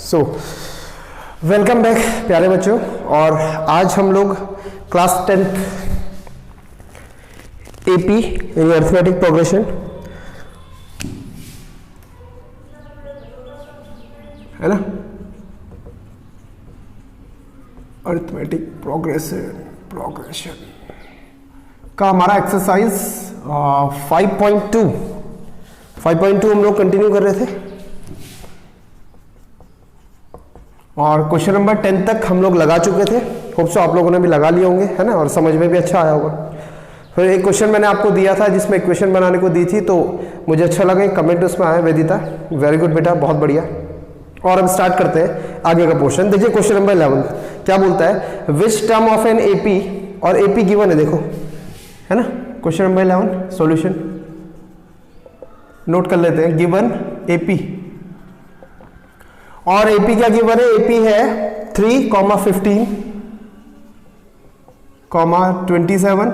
So welcome back प्यारे बच्चों। और आज हम लोग क्लास 10th एपी यानी अर्थमेटिक प्रोग्रेशन है ना, अर्थमेटिक प्रोग्रेशन का हमारा एक्सरसाइज 5.2 हम लोग कंटिन्यू कर रहे थे और क्वेश्चन नंबर 10 तक हम लोग लगा चुके थे। होप सो आप लोगों ने भी लगा लिए होंगे, है ना, और समझ में भी अच्छा आया होगा। फिर एक क्वेश्चन मैंने आपको दिया था जिसमें इक्वेशन बनाने को दी थी, तो मुझे अच्छा लगा, कमेंट उसमें आया, वेदिता वेरी गुड बेटा, बहुत बढ़िया। और अब स्टार्ट करते हैं आगे का पोर्शन। देखिए क्वेश्चन नंबर 11 क्या बोलता है, which term of an AP, और एपी गिवन है, देखो है ना। क्वेश्चन नंबर 11 सॉल्यूशन नोट कर लेते हैं। गिवन एपी, और एपी क्या गिवन है, एपी है 3, 15, 27,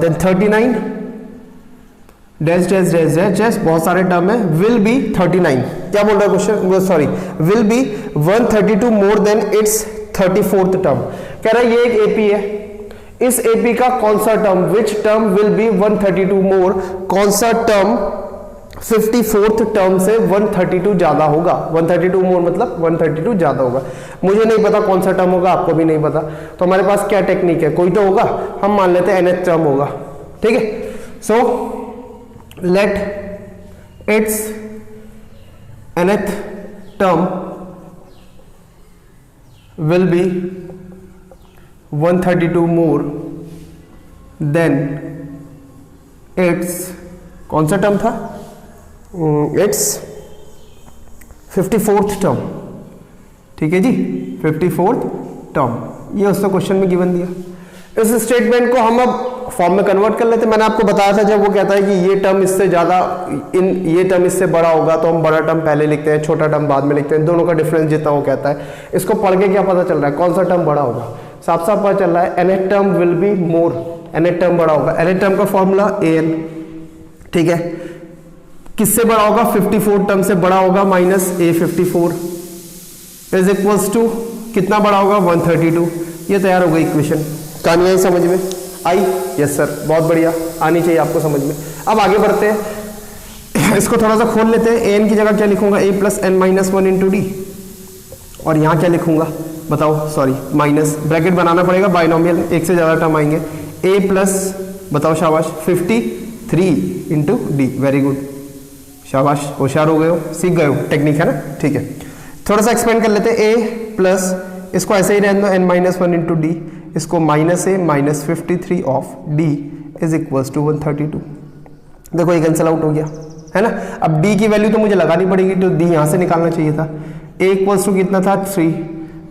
then 39 dash dash dash dash dash, बहुत सारे टर्म है, विल बी 39। क्या बोल रहा है question, sorry, will be 132 more than it's 34th term. कह रहा है ये एक एपी है, इस एपी का कौन सा term, which term will be 132 मोर, कौन सा टर्म 54th टर्म से 132 ज्यादा होगा। 132 मोर मतलब 132 ज्यादा होगा। मुझे नहीं पता कौन सा टर्म होगा, आपको भी नहीं पता, तो हमारे पास क्या टेक्निक है, कोई तो होगा, हम मान लेते हैं nth टर्म होगा, ठीक है। So let it's nth term will be 132 more than it's, कौन सा टर्म था, इट्स 54th टर्म, ठीक है जी, 54th टर्म। ये उसने क्वेश्चन में गिवन दिया। इस स्टेटमेंट को हम अब फॉर्म में कन्वर्ट कर लेते हैं। मैंने आपको बताया था जब वो कहता है कि ये टर्म इससे ज्यादा, ये टर्म इससे बड़ा होगा, तो हम बड़ा टर्म पहले लिखते हैं, छोटा टर्म बाद में लिखते हैं, दोनों का डिफरेंस जितना वो कहता है। इसको पढ़ के क्या पता चल रहा है, कौन सा टर्म बड़ा होगा, साफ साफ पता चल रहा है nth term will be more, nth term बड़ा होगा। nth टर्म का फॉर्मूला an, ठीक है, किससे बड़ा होगा, 54 टर्म से बड़ा होगा, minus a54 is equals to कितना बड़ा होगा, 132। ये तैयार हो गई इक्वेशन। कहानी आई समझ में, आई, यस सर, बहुत बढ़िया, आनी चाहिए आपको समझ में। अब आगे बढ़ते हैं, इसको थोड़ा सा खोल लेते हैं। an की जगह क्या लिखूंगा, a plus n minus 1 into D, और यहाँ क्या लिखूंगा बताओ, सॉरी माइनस, ब्रैकेट बनाना पड़ेगा, बाइनोमियल, एक से ज्यादा टर्म आएंगे। a प्लस, बताओ शाबाश, 53 इंटू डी, वेरी गुड, शाबाश, होशियार हो गए हो, सीख गए हो, टेक्निक है ना, ठीक है। थोड़ा सा एक्सपेंड कर लेते हैं, a प्लस, इसको ऐसे ही रहने दो, n माइनस 1 इंटू डी, इसको minus a minus 53 of d is equals to 132। देखो ये कैंसिल आउट हो गया, है ना। अब d की वैल्यू तो मुझे लगानी पड़ेगी, तो d यहां से निकालना चाहिए था। a इक्वल्स टू कितना था, 3,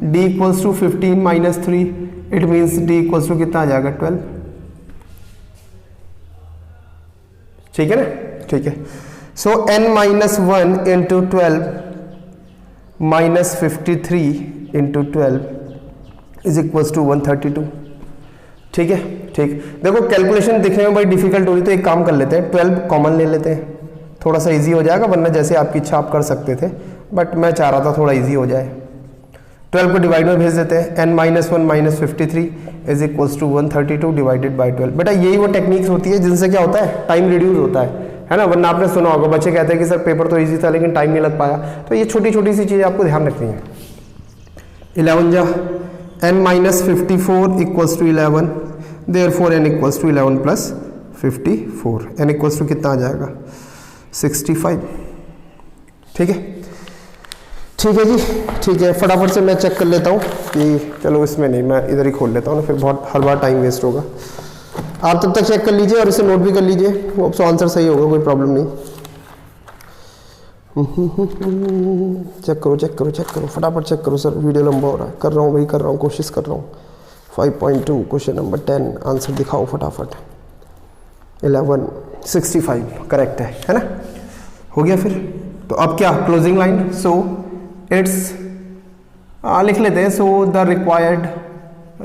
d equals to 15 minus 3, it means d equals to कितना आ जाएगा, 12, ठीक है ना, ठीक है। So n minus 1 into 12 minus 53 into 12 is equals to 132, ठीक है, ठीक। देखो कैलकुलेशन दिखने में बड़ी डिफिकल्ट हो रही, तो एक काम कर लेते हैं, 12 कॉमन ले लेते हैं, थोड़ा सा इजी हो जाएगा, वरना जैसे आपकी इच्छा आप कर सकते थे, बट मैं चाह रहा था थोड़ा इजी हो जाए। 12 को डिवाइड में भेज देते हैं, n minus 1 minus 53 is equals to 132 divided by 12। बेटा यही वो टेक्निक्स होती है जिनसे क्या होता है, टाइम रिड्यूस होता है ना। वरना आपने सुना होगा, बच्चे कहते हैं कि सर पेपर तो इजी था लेकिन टाइम नहीं लग पाया, तो ये छोटी छोटी सी चीज़ें आपको ध्यान रखनी है। 11 जा n minus 54 equals to 11, therefore n equals to 11 plus 54, n equals to कितना आ जाएगा, 65, ठीक है, ठीक है जी, ठीक है। फटाफट से मैं चेक कर लेता हूँ कि, चलो इसमें नहीं, मैं इधर ही खोल लेता हूँ ना, फिर बहुत हर बार टाइम वेस्ट होगा। आप तब तक चेक कर लीजिए और इसे नोट भी कर लीजिए, वो सो आंसर सही होगा, कोई प्रॉब्लम नहीं। चेक करो चेक करो चेक करो, फटाफट चेक करो सर, वीडियो लंबा हो रहा है, कर रहा हूँ भाई, कर रहा हूँ, कोशिश कर रहा हूँ। 5.2 क्वेश्चन नंबर 10, आंसर दिखाओ फटाफट। 1165 करेक्ट है ना, हो गया फिर। तो अब क्या, क्लोजिंग लाइन, सो इट्स लिख लेते हैं। सो द रिक्वायर्ड,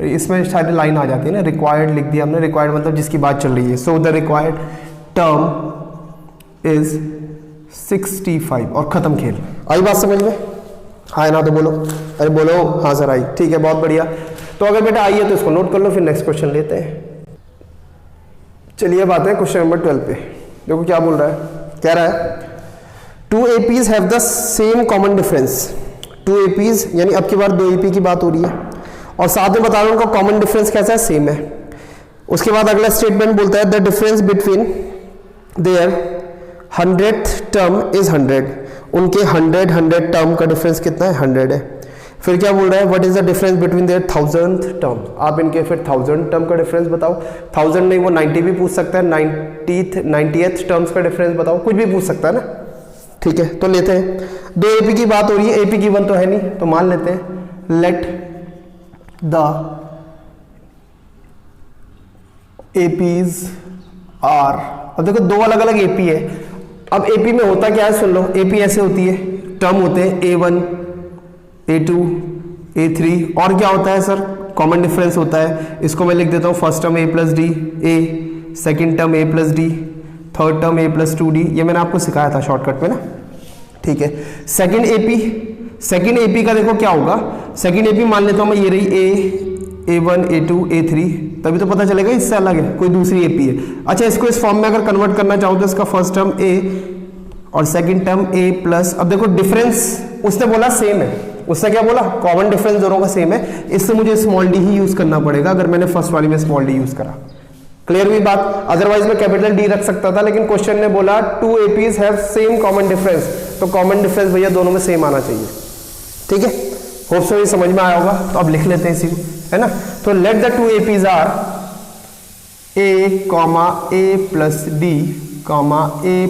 इसमें सारी लाइन आ जाती है ना, रिक्वायर्ड लिख दिया हमने, रिक्वायर्ड मतलब जिसकी बात चल रही है। So the required term is 65 और ख़त्म खेल। आई बात समझ में? हाँ ना तो बोलो, अरे बोलो हाँ सर आई, ठीक है बहुत बढ़िया। तो अगर बेटा आई है तो इसको नोट कर लो, फिर नेक्स्ट क्वेश्चन लेते हैं। चलिए अब आते हैं क्वेश्चन नंबर 12 पे। देखो क्या बोल रहा है, कह रहा है two APs have the same common difference. Two APs यानी अब की बार दो एपी की बात हो रही है, और साथ में बता रहा हूं उनका कॉमन डिफरेंस कैसा है, सेम है। उसके बाद अगला स्टेटमेंट बोलता है the difference between their 100th term is 100। उनके 100 टर्म का डिफरेंस कितना है, 100 है। फिर क्या बोल रहा है, what is the difference between their 1000th term. आप इनके फिर 1000 टर्म का डिफरेंस बताओ। 1000 नहीं वो 90 भी पूछ सकता है, 90th टर्म्स का डिफरेंस बताओ, कुछ भी पूछ सकता है ना। ठीक है तो लेते हैं, दो एपी की बात हो रही है, एपी गिवन तो है नहीं, तो मान लेते हैं लेट द एपीज आर। अब देखो दो अलग अलग एपी है। अब एपी में होता क्या है सुन लो, एपी ऐसे होती है, टर्म होते हैं A1 A2 A3, और क्या होता है सर, कॉमन डिफरेंस होता है। इसको मैं लिख देता हूँ first term A plus D A, second term A plus D, third term A plus 2D। ये मैंने आपको सिखाया था शॉर्टकट में ना, ठीक है। सेकेंड एपी का देखो क्या होगा, सेकेंड एपी मान लेता हूँ मैं, ये रही A1 A2 A3, तभी तो पता चलेगा इससे अलग है, कोई दूसरी एपी है। अच्छा इसको इस फॉर्म में अगर कन्वर्ट करना चाहूँ तो इसका फर्स्ट टर्म A और सेकंड टर्म A प्लस, अब देखो डिफरेंस उसने बोला सेम है, उसने क्या बोला, कॉमन डिफरेंस दोनों का सेम है, इससे मुझे स्मॉल डी ही यूज करना पड़ेगा अगर मैंने फर्स्ट वाली में स्मॉल डी यूज करा। क्लियर हुई बात? अदरवाइज मैं कैपिटल डी रख सकता था, लेकिन क्वेश्चन ने बोला two APs have same common difference, तो कॉमन डिफरेंस भैया दोनों में सेम आना चाहिए। ठीक है, होप सो ये समझ में आया होगा। तो अब लिख लेते हैं इसी को, है ना। तो let the two APs are A plus D A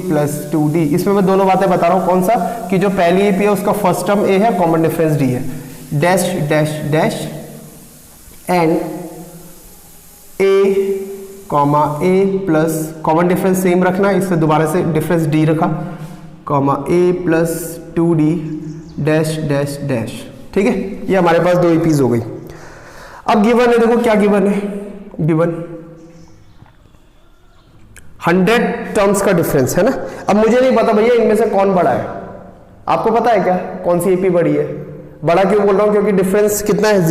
plus 2D। इसमें मैं दोनों बातें बता रहा हूं, कौन सा, कि जो पहली एपी है उसका फर्स्ट टर्म A है, कॉमन डिफरेंस D है, dash dash dash and A plus, common difference same रखना, इससे दोबारा से डिफरेंस D रखा, A plus 2D dash dash dash. ठीक है, ये हमारे पास दो एपीज हो गई। अब गिवन है, देखो क्या गिवन है, गिवन 100 टर्म्स का डिफरेंस है ना। अब मुझे नहीं पता भैया इनमें से कौन बड़ा है, आपको पता है क्या कौन सी एपी बड़ी है? बड़ा क्यों बोल रहा हूं, क्योंकि डिफरेंस कितना है,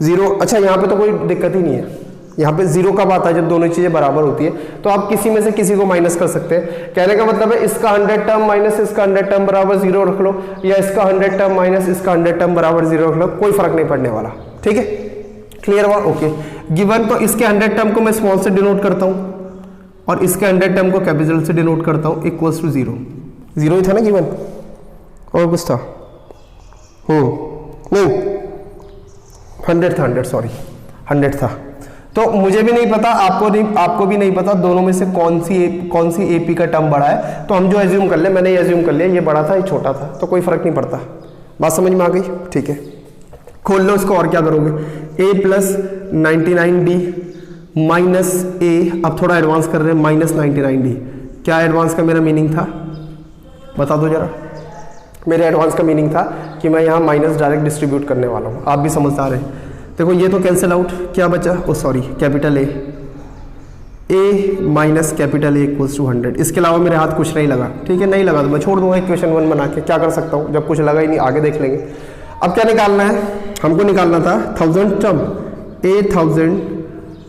0। अच्छा यहाँ पे तो कोई दिक्कत ही नहीं है, यहाँ पे 0 कब आता है, जब दोनों चीजें बराबर होती है। तो आप किसी में से किसी को माइनस कर सकते हैं। कहने का मतलब है इसका 100 टर्म माइनस इसका 100 टर्म बराबर 0 रख लो, या इसका 100 टर्म माइनस इसका 100 टर्म बराबर 0 रख लो, कोई फर्क नहीं पड़ने वाला। ठीक है, क्लियर हुआ? ओके। गिवन तो इसके 100 टर्म को मैं स्मॉल से डिनोट करता हूं और इसके 100 टर्म को कैपिटल से डिनोट करता हूं, इक्वल्स टू 0। 0 ही था ना गिवन, और कुछ था? नहीं 100 था, 100 सॉरी 100 था। तो मुझे भी नहीं पता, आपको भी नहीं पता दोनों में से कौन सी एपी का टर्म बड़ा है। तो हम जो एज्यूम कर ले, मैंने ये एज्यूम कर लिया ये बड़ा था ये छोटा था, तो कोई फर्क नहीं पड़ता। बात समझ में आ गई? ठीक है, खोल लो इसको, और क्या करोगे, A plus 99D minus A, अब थोड़ा एडवांस कर रहे हैं, माइनस 99D। क्या एडवांस का मेरा मीनिंग था, बता दो जरा। मेरे एडवांस का मीनिंग था कि मैं यहाँ माइनस डायरेक्ट डिस्ट्रीब्यूट करने वाला हूँ, आप भी समझदार हैं। देखो ये तो कैंसिल आउट, क्या बचा, oh sorry capital A minus capital A equals to 100। इसके अलावा मेरे हाथ कुछ नहीं लगा, ठीक है, नहीं लगा तो मैं छोड़ दूंगा इक्वेशन 1 बना के, क्या कर सकता हूँ, जब कुछ लगा ही नहीं आगे देख लेंगे। अब क्या निकालना है, हमको निकालना था 1000 term, A 1000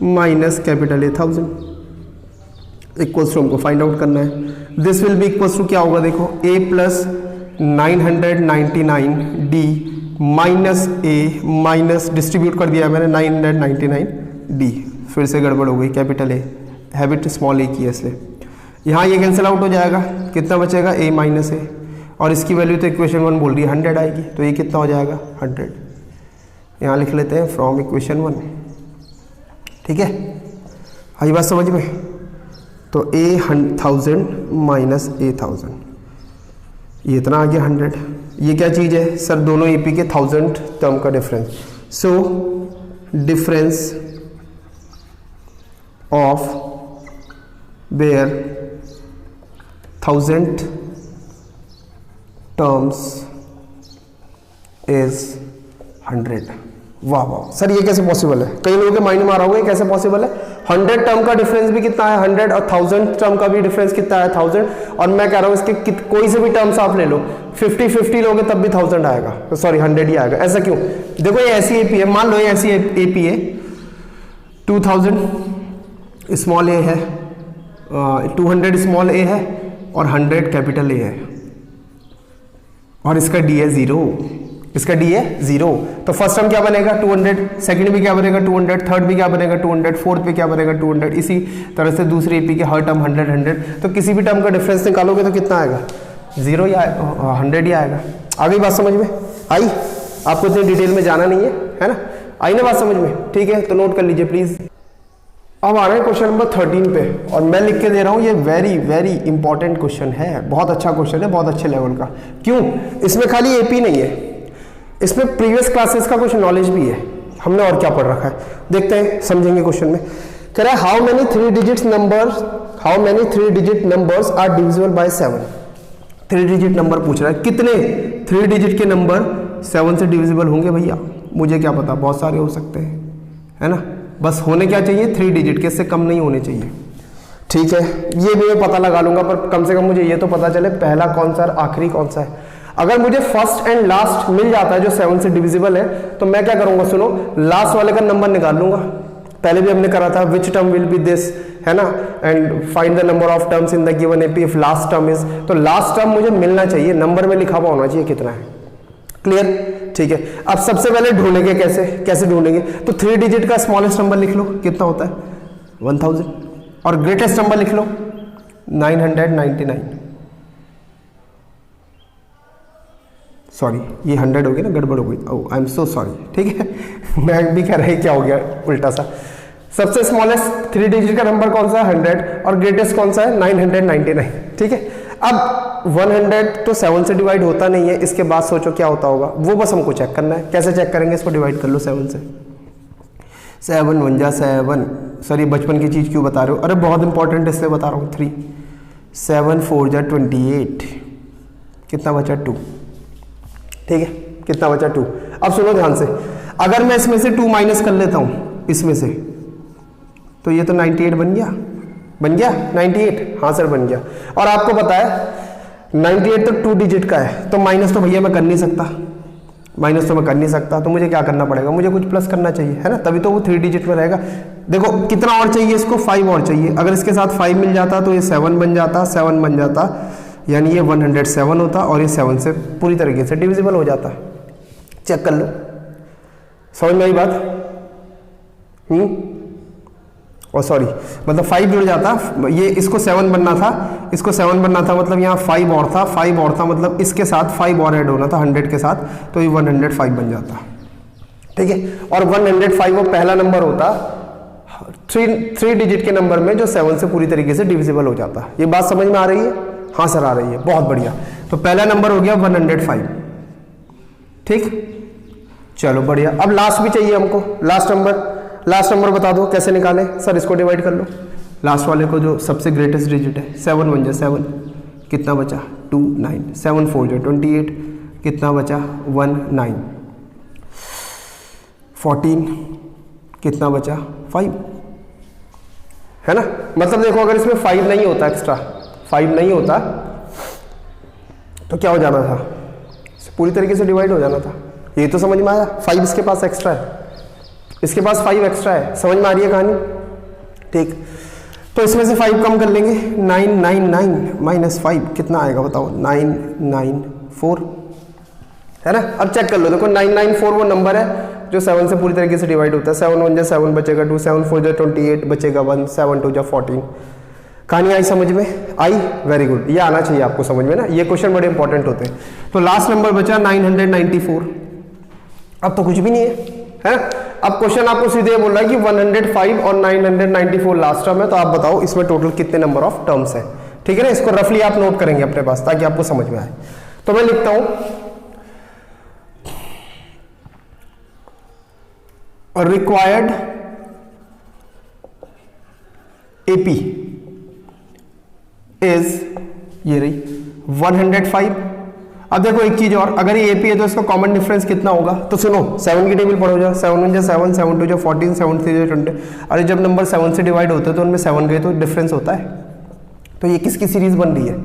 minus capital A 1000 equals to, हमको फाइंड आउट करना है। This will be equals to क्या होगा, देखो A plus 999D minus A minus distribute कर दिया मैंने 999D, फिर से गड़बड़ हो गई, capital A habit small A की है इसलिए। यहाँ ये कैंसिल आउट हो जाएगा, कितना बचेगा, A माइनस A, और इसकी वैल्यू तो इक्वेशन 1 बोल रही है 100 आएगी, तो ये कितना हो जाएगा 100। यहाँ लिख लेते हैं फ्रॉम इक्वेशन 1। ठीक है, आई बात समझ में? तो A 1000 माइनस A 1000, ये इतना आ गया 100। ये क्या चीज़ है सर, दोनों एपी के 1000 टर्म का difference. So difference of their 1000 terms is 100। वाह वाह सर ये कैसे पॉसिबल है? कई लोगों के माइंड में आ रहा होगा ये कैसे पॉसिबल है? 100 टर्म का डिफरेंस भी कितना है 100 और 1000 टर्म का भी डिफरेंस कितना है 1000। और मैं कह रहा हूँ इसके कोई से भी टर्म्स आप ले लो 50-50 लोगे तब भी 1000 आएगा, सॉरी 100 ही आएगा। ऐसा क्यों? देखो ये ऐसी एपी है, मान लो ये ऐसी एपी है 2000 स्मॉल ए है, 200 स्मॉल ए है और 100 कैपिटल ए है और इसका डी है 0, इसका डी है 0। तो फर्स्ट टर्म क्या बनेगा 200, सेकंड भी क्या बनेगा 200, थर्ड भी क्या बनेगा 200, फोर्थ भी क्या बनेगा 200। इसी तरह से दूसरी एपी के हर टर्म 100। तो किसी भी टर्म का डिफरेंस निकालोगे तो कितना आएगा 0 ही 100 ही आएगा। आ गई बात समझ में? आई? आपको इतनी डिटेल में जाना नहीं है ना? आई ना बात समझ में? ठीक है तो नोट कर लीजिए प्लीज। अब आ रहे हैं क्वेश्चन नंबर 13 पे और मैं लिख के दे रहा हूं ये वेरी वेरी इंपॉर्टेंट क्वेश्चन है, बहुत अच्छा क्वेश्चन है, बहुत अच्छे लेवल का। क्यों? इसमें खाली एपी नहीं है, इसमें प्रीवियस क्लासेस का कुछ नॉलेज भी है, हमने और क्या पढ़ रखा है देखते हैं, समझेंगे। क्वेश्चन में कह रहा है how many 3 digit numbers are divisible by 7। 3 digit number पूछ रहा है, कितने 3 डिजिट के नंबर 7 से डिविजिबल होंगे भैया? मुझे क्या पता, बहुत सारे हो सकते हैं, है ना? बस होने क्या चाहिए 3 डिजिट के, इससे कम नहीं होने चाहिए। ठीक है ये भी मैं पता लगा लूंगा, पर कम से कम मुझे ये तो पता चले पहला कौन सा और आखिरी कौन सा है। अगर मुझे फर्स्ट एंड लास्ट मिल जाता है जो 7 से डिविजिबल है तो मैं क्या करूंगा, सुनो, लास्ट वाले का नंबर निकाल लूंगा। पहले भी हमने करा था which term will be this, है ना, and find the number of terms in the given AP if last term is. तो लास्ट टर्म मुझे मिलना चाहिए, नंबर में लिखा हुआ होना चाहिए कितना है। क्लियर? ठीक है। अब सबसे पहले ढूंढेंगे, कैसे ढूंढेंगे? तो 3 डिजिट का स्मॉलेस्ट नंबर लिख लो, कितना होता है 1000, और ग्रेटेस्ट नंबर लिख लो 999। सॉरी ये 100 हो गया ना, गड़बड़ हो गई, आई एम सो सॉरी। ठीक है मैं भी कह रहा क्या हो गया उल्टा सा। सबसे स्मॉलेस्ट 3 डिजिट का नंबर कौन सा है 100 और ग्रेटेस्ट कौन सा है 999। ठीक है। अब 100 तो 7 से डिवाइड होता नहीं है, इसके बाद सोचो क्या होता होगा, वो बस हमको चेक करना है। कैसे चेक करेंगे? इसको डिवाइड कर लो 7 से। 7 1 जा 7, सर ये बचपन की चीज क्यों बता रहे हो? अरे बहुत इंपॉर्टेंट इसलिए बता रहा हूँ। 3 7 4 जा 28, कितना बचा 2। ठीक है कितना बचा 2। अब सुनो ध्यान से, अगर मैं इसमें से 2 माइनस कर लेता हूं इसमें से, तो ये तो 98 बन गया 98। हाँ सर बन गया। और आपको पता है 98 तो 2 डिजिट का है, तो माइनस तो भैया मैं कर नहीं सकता, तो मुझे क्या करना पड़ेगा, मुझे कुछ प्लस करना चाहिए, है ना, तभी तो वो 3 डिजिट में रहेगा। देखो कितना और चाहिए इसको, 5 और चाहिए। अगर इसके साथ 5 मिल जाता तो ये 7 बन जाता, यानी ये 107 होता और ये 7 से पूरी तरीके से डिविजिबल हो जाता। चेक कर लो, समझ में आई बात? और सॉरी मतलब 5 जुड़ जाता, ये इसको 7 बनना था, मतलब यहाँ 5 और था, मतलब इसके साथ 5 और ऐड होना था 100 के साथ, तो ये 105 बन जाता। ठीक है। और 105 वो पहला नंबर होता 3 डिजिट के नंबर में जो 7 से पूरी तरीके से डिविजिबल हो जाता। ये बात समझ में आ रही है? हाँ सर आ रही है, बहुत बढ़िया। तो पहला नंबर हो गया 105। ठीक, चलो बढ़िया। अब लास्ट भी चाहिए हमको, लास्ट नंबर बता दो कैसे निकालें? सर इसको डिवाइड कर लो, लास्ट वाले को जो सबसे ग्रेटेस्ट डिजिट है। 7 1 जा 7, कितना बचा 2 9, 7 4 जा 28, कितना बचा 1 9, 14, कितना बचा 5, है ना। मतलब देखो अगर इसमें 5 नहीं होता, एक्स्ट्रा 5 नहीं होता तो क्या हो जाना था, पूरी तरीके से डिवाइड हो जाना था। ये तो समझ में आया। 5 इसके पास एक्स्ट्रा है, इसके पास 5 एक्स्ट्रा है, समझ में आ रही है कहानी? ठीक, तो इसमें से 5 कम कर लेंगे। 999 माइनस 5 कितना आएगा बताओ? 994, है ना। अब चेक कर लो, देखो 994 वो नंबर है जो 7 से पूरी तरीके से डिवाइड होता है। 7 1 जा 7 बचेगा 2, 7 4 जा 28 बचेगा 1, 7 2 जा 14। कहानी आई समझ में? आई, वेरी गुड। ये आना चाहिए आपको समझ में ना, ये क्वेश्चन बड़े इंपॉर्टेंट होते हैं। तो लास्ट नंबर बचा 994। अब तो कुछ भी नहीं है ना। अब क्वेश्चन आपको सीधे बोल रहा है कि 105 और 994 लास्ट टर्म है, तो आप बताओ इसमें टोटल कितने नंबर ऑफ टर्म्स है। ठीक है ना, इसको रफली आप नोट करेंगे अपने पास ताकि आपको समझ में आए। तो मैं लिखता हूं रिक्वायर्ड एपी इज, ये रही 105 अब देखो एक चीज और, अगर ये AP है तो इसका कॉमन डिफरेंस कितना होगा, तो सुनो 7 की टेबल पढ़ो जा, 7 1 7, 7 2 14, 7 3 20। अरे जब नंबर 7 से डिवाइड होते हैं तो उनमें 7 गए तो डिफरेंस होता है। तो ये किसकी सीरीज बन रही है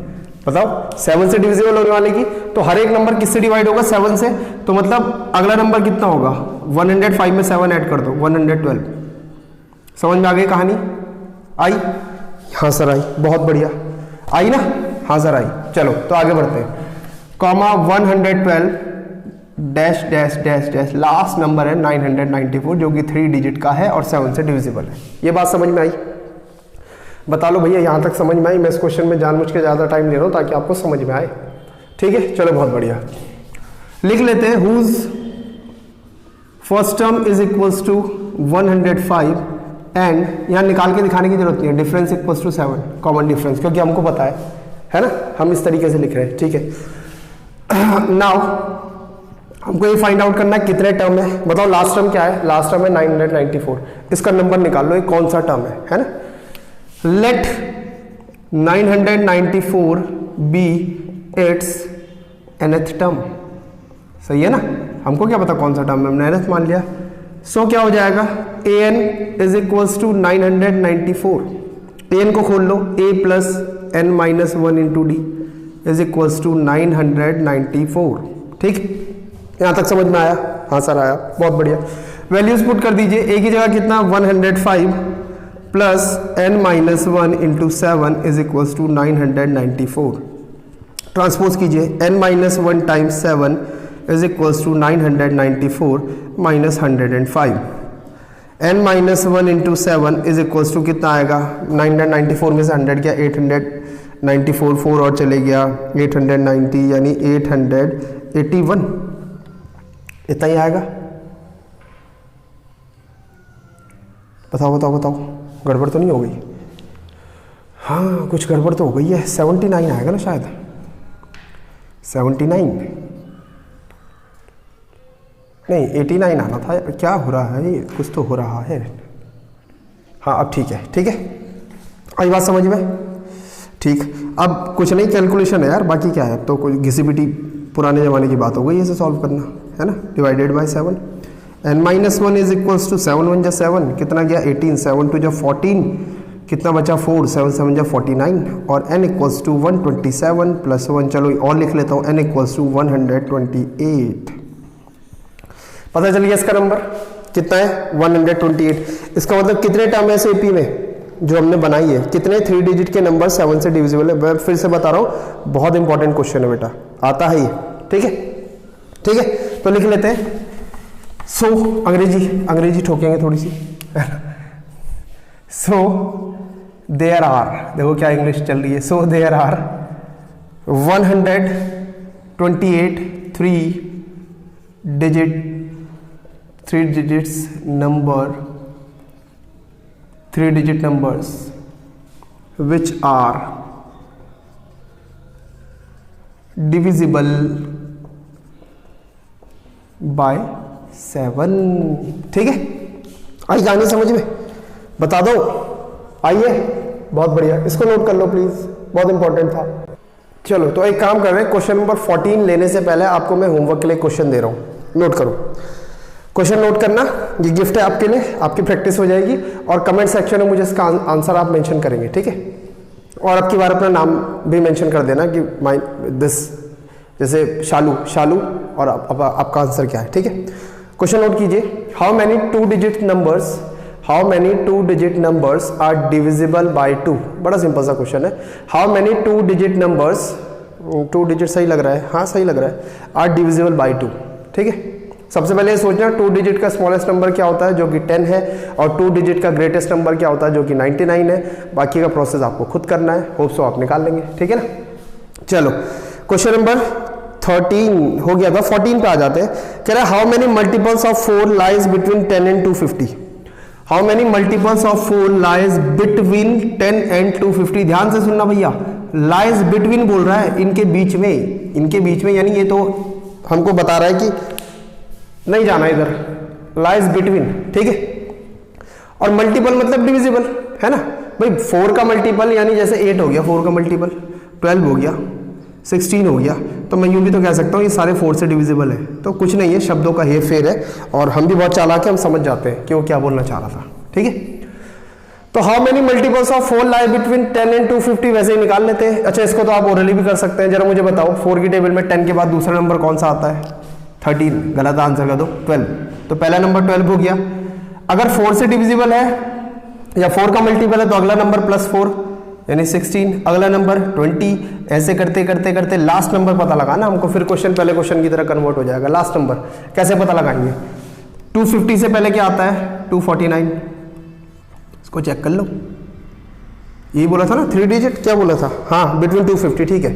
बताओ, 7 से डिविजिबल होने वाले की। तो हर एक नंबर किससे डिवाइड होगा, 7 से। तो मतलब अगला नंबर कितना होगा, 105 में 7 ऐड कर दो, 112। समझ में आ गई कहानी, आई? हाँ सर आई, बहुत बढ़िया, आई ना? हाँ सर आई। चलो तो आगे बढ़ते हैं। Comma 112 dash dash dash dash, last number है 994 जो कि 3 डिजिट का है और 7 से डिविजिबल है। ये बात समझ में आई? बता लो भैया यहां तक समझ में आई? मैं इस क्वेश्चन में जानबूझ के ज्यादा टाइम ले रहा हूं ताकि आपको समझ में आए। ठीक है चलो बहुत बढ़िया, लिख लेते हैं। Whose first term is equals to 105 and, यहां निकाल के दिखाने की जरूरत नहीं है, difference equals to 7, common difference, क्योंकि हमको पता है ना, हम इस तरीके से लिख रहे हैं। ठीक है नाउ हमको ये फाइंड आउट करना है कितने टर्म है। बताओ लास्ट टर्म क्या है, लास्ट टर्म है 994, इसका नंबर निकाल लो, ये कौन सा टर्म है ना। Let 994 be its nth term, सही है ना, हमको क्या पता कौन सा टर्म है, हमने nth मान लिया। सो क्या हो जाएगा, an is equals to 994, an को खोल लो, a plus n minus 1 into D is equals to 994। ठीक, यहां तक समझ में आया? हाँ सर आया, बहुत बढ़िया। वैल्यूज पुट कर दीजिए, a की जगह कितना 105 plus n minus 1 into 7 is equals to 994। Transpose कीजिए, n minus 1 times 7 is equals to 994 minus 105। n minus 1 into 7 is equals to कितना आएगा, 994 में से 100 गया, 894, 4 और चले गया, 890 यानी 881, इतना ही आएगा। बताओ बताओ बताओ, गड़बड़ तो नहीं हो गई? हाँ कुछ गड़बड़ तो हो गई है, 79 आएगा ना शायद, 79 नहीं 89 आना था। क्या हो रहा है, ये कुछ तो हो रहा है। हाँ अब ठीक है, ठीक है आई बात समझ में? ठीक, अब कुछ नहीं कैलकुलेशन है यार, बाकी क्या है, तो कोई घिसी पिटी पुराने ज़माने की बात हो गई इसे सॉल्व करना, है ना। Divided by 7, n minus 1 is equals to 7 1 जा 7, कितना गया 18, 7 2 जा 14, कितना बचा 4, 7 7 जा 49, और n इक्वल्स टू 127 प्लस 1, चलो और लिख लेता हूँ, n इक्वल्स टू 128। पता चल गया इसका नंबर कितना है, 128। इसका मतलब कितने टर्म है एपी में जो हमने बनाई है, कितने 3 डिजिट के नंबर 7 से डिविजिबल है। मैं फिर से बता रहा हूँ, बहुत इंपॉर्टेंट क्वेश्चन है बेटा, आता है ये। ठीक है, ठीक है तो लिख लेते हैं। सो अंग्रेजी ठोकेंगे थोड़ी सी। सो देयर आर, देखो क्या इंग्लिश चल रही है। So there are 128 3 digit numbers which are divisible by 7। ठीक है, आई जानी समझ में? बता दो, आइए, बहुत बढ़िया, इसको नोट कर लो प्लीज, बहुत इंपॉर्टेंट था। चलो तो एक काम कर रहे हैं, क्वेश्चन नंबर 14 लेने से पहले आपको मैं होमवर्क के लिए क्वेश्चन दे रहा हूं, नोट करो। क्वेश्चन नोट करना, ये गिफ्ट है आपके लिए, आपकी प्रैक्टिस हो जाएगी, और कमेंट सेक्शन में मुझे इसका आंसर आप मेंशन करेंगे। ठीक है, और अब की बार अपना नाम भी मेंशन कर देना कि माई दिस, जैसे शालू और आपका आंसर क्या है। ठीक है, क्वेश्चन नोट कीजिए। How many 2 digit numbers are divisible by 2। बड़ा सिंपल सा क्वेश्चन है। How many 2 digit numbers, 2 digit सही लग रहा है, हाँ सही लग रहा है, आर डिविजिबल बाय 2। ठीक है, सबसे पहले सोचना 2 डिजिट का स्मॉलेस्ट नंबर क्या होता है जो कि 10 है, और 2 डिजिट का ग्रेटेस्ट नंबर क्या होता है जो कि 99 है। बाकी का प्रोसेस आपको खुद करना है, होप सो आप निकाल लेंगे। ठीक है ना, चलो क्वेश्चन नंबर 13 हो गया था, 14 पे आ जाते हैं। कह रहा है how many multiples of 4 lies between 10 and 250। How many multiples of 4 lies between 10 and 250। ध्यान से सुनना भैया, लाइज बिटवीन बोल रहा है, इनके बीच में, यानी ये तो हमको बता रहा है कि नहीं जाना इधर, लाइज बिटवीन। ठीक है, और मल्टीपल मतलब डिविजिबल, है ना भाई। 4 का मल्टीपल यानी जैसे 8 हो गया, 4 का मल्टीपल 12 हो गया, 16 हो गया। तो मैं यूँ भी तो कह सकता हूँ ये सारे 4 से डिविजिबल है। तो कुछ नहीं है, शब्दों का हेर फेर है, और हम भी बहुत चालाक है, हम समझ जाते हैं कि वो क्या बोलना चाह रहा था। ठीक है, तो how many multiples of 4 lie between 10 and 250 वैसे ही निकाल लेते हैं। अच्छा, इसको तो आप ओरली भी कर सकते हैं। जरा मुझे बताओ 4 की टेबल में 10 के बाद दूसरा नंबर कौन सा आता है? 13, गलत आंसर कर दो 12। तो पहला नंबर 12 हो गया। अगर 4 से डिविजिबल है या 4 का मल्टीपल है तो अगला नंबर +4 यानी 16, अगला नंबर 20, ऐसे करते करते करते लास्ट नंबर पता लगाना हमको। फिर क्वेश्चन पहले क्वेश्चन की तरह कन्वर्ट हो जाएगा। लास्ट नंबर कैसे पता लगाएंगे? 250 से पहले क्या आता है? 249। इसको चेक कर लो, यही बोला था ना 3 डिजिट, क्या बोला था? हाँ, बिटवीन 250। ठीक है,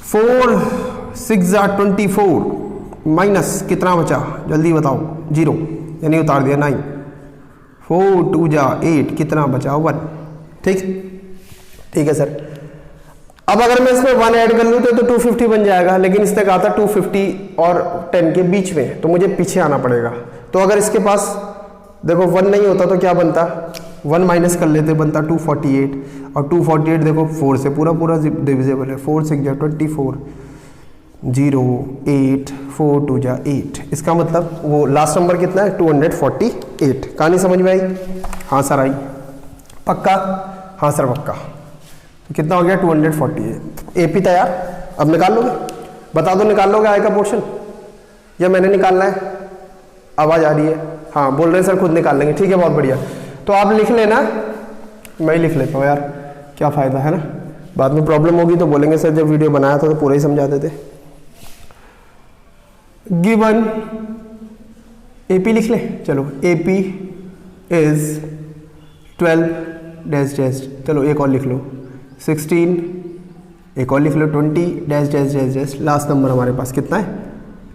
4 6 24 माइनस कितना बचा? जल्दी बताओ। 0 यानी उतार दिया 9। 4 2 8 कितना बचा? 1। ठीक है सर। अब अगर मैं इसमें 1 ऐड कर लूँ तो 250 बन जाएगा, लेकिन इसने कहा था 250 और 10 के बीच में, तो मुझे पीछे आना पड़ेगा। तो अगर इसके पास देखो 1 नहीं होता तो क्या बनता? 1 माइनस कर लेते, बनता 248। और 248 देखो 4 से पूरा डिविजिबल है। 4 6 24, 0 8 4 2 8। इसका मतलब वो लास्ट नंबर कितना है? 248। कहानी समझ में आई? हाँ सर आई। पक्का? हाँ सर पक्का। तो कितना हो गया? 248। एपी तैयार। अब निकाल लोगे? बता दो, निकाल लोगे आय का पोर्शन या मैंने निकालना है? आवाज आ रही है? हाँ बोल रहे हैं सर खुद निकाल लेंगे। ठीक है, बहुत बढ़िया। तो आप लिख लेना, मैं ही लिख लेता हूँ यार, क्या फ़ायदा है ना, बाद में प्रॉब्लम होगी तो बोलेंगे सर जब वीडियो बनाया था तो पूरा ही समझा देते। गिवन एपी लिख ले, चलो एपी इज 12 डैश डैश, चलो एक और लिख लो 16, एक और लिख लो 20 dash dash dash dash. Last number हमारे पास कितना है?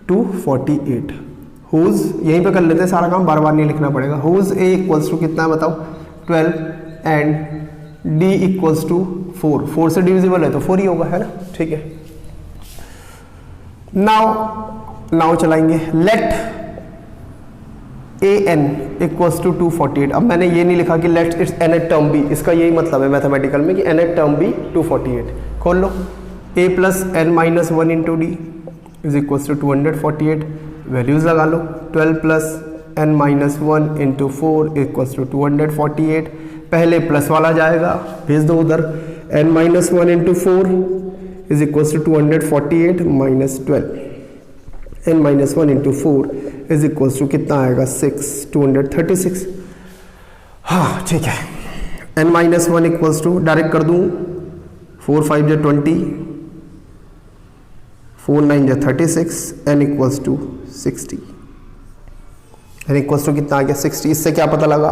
248। हुज यहीं पे कर लेते हैं सारा काम, बार बार नहीं लिखना पड़ेगा। हुज ए इक्वल्स टू कितना है बताओ? 12 एंड डी इक्वल्स टू 4। 4 से डिविजिबल है तो 4 ही होगा, है ना? ठीक है, नाउ चलाएंगे। Let A N equals to 248। अब मैंने ये नहीं लिखा कि let its nth term be, इसका यही मतलब है मैथमेटिकल में कि एन एट टर्म बी 248। खोल लो, A plus N minus 1 into D is equals to 248। Values लगा लो, 12 plus N minus 1 into 4 equals to 248। पहले प्लस वाला जाएगा, भेज दो उधर। N minus 1 into 4 is equals to 248 minus 12। N minus 1 into 4 is equals to कितना आएगा? 6, 236। हाँ ठीक है, N minus 1 equals to direct कर दूँ, 4 5 जा 20, 4 9 जा 36, N equals to 60। N equals to कितना आ गया? 60। इससे क्या पता लगा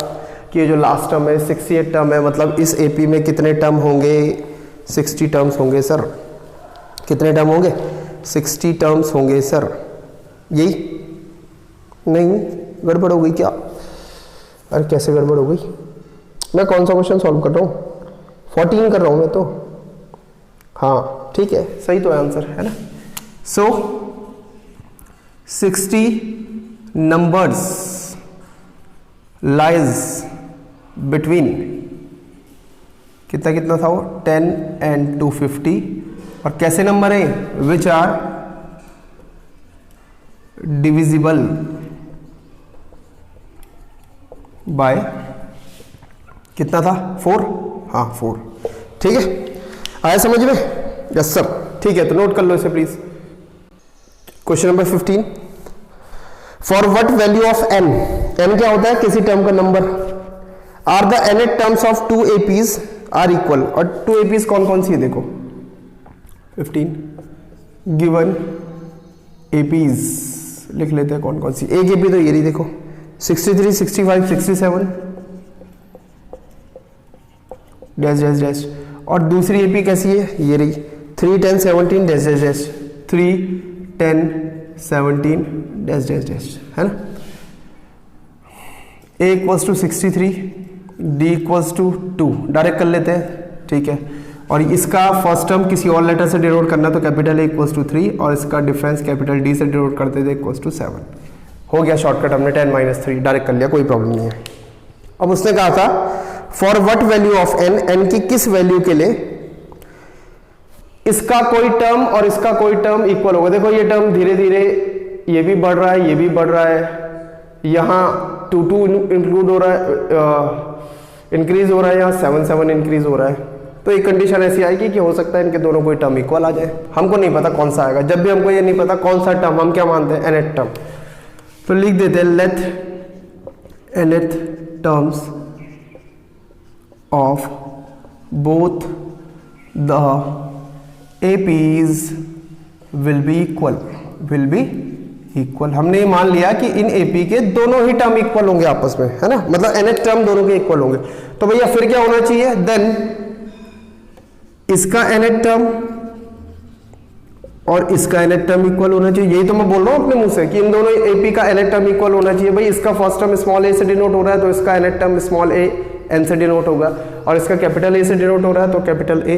कि ये जो लास्ट टर्म है 68 टर्म है, मतलब इस एपी में कितने टर्म होंगे? 60 टर्म्स होंगे सर। कितने टर्म होंगे? 60 टर्म्स होंगे सर। यही नहीं, गड़बड़ हो गई क्या? अरे कैसे गड़बड़ हो गई? मैं कौन सा क्वेश्चन सॉल्व कर रहा हूँ? 14 कर रहा हूँ मैं तो। हाँ ठीक है, सही तो है आंसर, है ना? सो 60 numbers lies between कितना कितना था वो? 10 and 250। और कैसे नंबर है? विच आर डिविजिबल बाय कितना था? 4। हाँ 4। ठीक है, आया समझ में? Yes sir. ठीक है, तो नोट कर लो इसे please. Question number 15, for what value of N, N क्या होता है? किसी टर्म का नंबर। Are the nth terms of 2 APs are equal. और 2 एपीज कौन कौन सी है देखो? 15 गिवन एपीज लिख लेते हैं कौन कौन सी। एक एपी तो ये रही देखो, 63 65 67 डैश डैश डैश। और दूसरी एपी कैसी है? ये रही 3 10 17 dash dash dash, 3 10 17 dash dash dash, है ना? A equals to 63, D equals to 2, direct कर लेते हैं। ठीक है, और इसका फर्स्ट टर्म किसी और लेटर से डिनोट करना तो कैपिटल ए इक्वल्स टू 3, और इसका डिफरेंस कैपिटल डी से डिनोट करते थे इक्वल्स टू 7। हो गया शॉर्टकट, हमने 10 - 3 डायरेक्ट कर लिया, कोई प्रॉब्लम नहीं है। अब उसने कहा था for what value of N, N की किस वैल्यू के लिए इसका कोई टर्म और इसका कोई टर्म इक्वल होगा। देखो ये टर्म धीरे धीरे ये भी बढ़ रहा है, ये भी बढ़ रहा है, यहाँ 2 2 इंक्लूड हो रहा है, इंक्रीज हो रहा है, यहाँ 7 7 इंक्रीज हो रहा है। तो एक कंडीशन ऐसी आएगी कि हो सकता है इनके दोनों कोई टर्म इक्वल आ जाए। हमको नहीं पता कौन सा आएगा। जब भी हमको ये नहीं पता कौन सा टर्म, हम क्या मानते हैं, nth टर्म। तो लिख देते हैं let nth terms of both the APs will be equal, will be equal. हमने ये मान लिया कि इन AP के दोनों ही टर्म इक्वल होंगे आपस में, है ना, मतलब nth टर्म दोनों के इक्वल होंगे। तो भैया फिर क्या होना चाहिए, देन इसका nth टर्म और इसका nth टर्म इक्वल होना चाहिए। यही तो मैं बोल रहा हूँ अपने मुंह से कि इन दोनों AP का nth टर्म इक्वल होना चाहिए। भाई इसका फर्स्ट टर्म स्मॉल a से डिनोट हो रहा है तो इसका nth term small a n से डिनोट होगा, और इसका कैपिटल A से डिनोट हो रहा है तो कैपिटल A